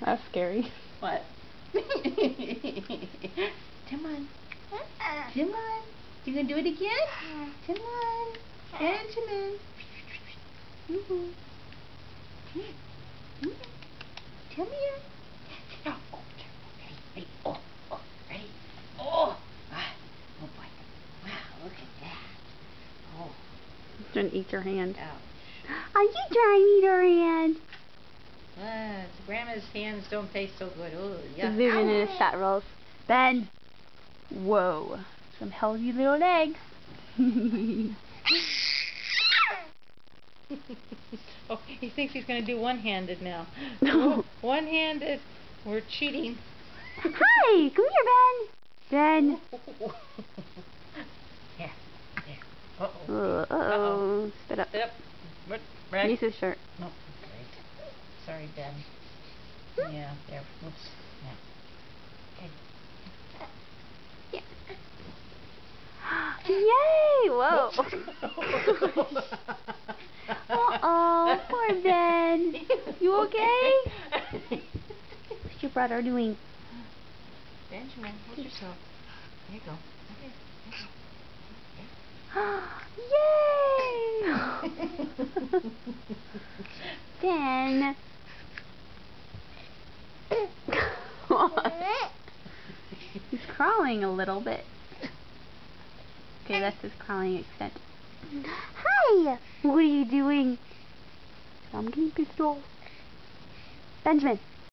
That's scary. What? Come on. Come on. You gonna do it again? Come on. Benjamin. Come here. Oh, ready. Oh, ready. Oh. Oh boy. Wow, look at that. Oh. He's gonna eat your hand. Ouch. Are you trying to eat her hand? Grandma's hands don't taste so good. Oh, yeah. Zoom in his fat rolls. Ben! Whoa. Some healthy little legs. Oh, he thinks he's going to do one-handed now. Oh, one-handed. We're cheating. Hi! Come here, Ben! Ben! Yeah. Uh-oh. Uh-oh. Spit up. Spit up. Right. Use his shirt. Oh, great. Sorry, Ben. Yeah, there. Oops. Yeah. Okay. Yay! Whoa! Uh-oh, poor Ben. You okay? What's your brother doing? Benjamin, hold yourself. There you go. Yay! Ben. Come on. He's crawling a little bit. Okay, that's his crawling extent. Hi! What are you doing? I'm getting pistol. Benjamin.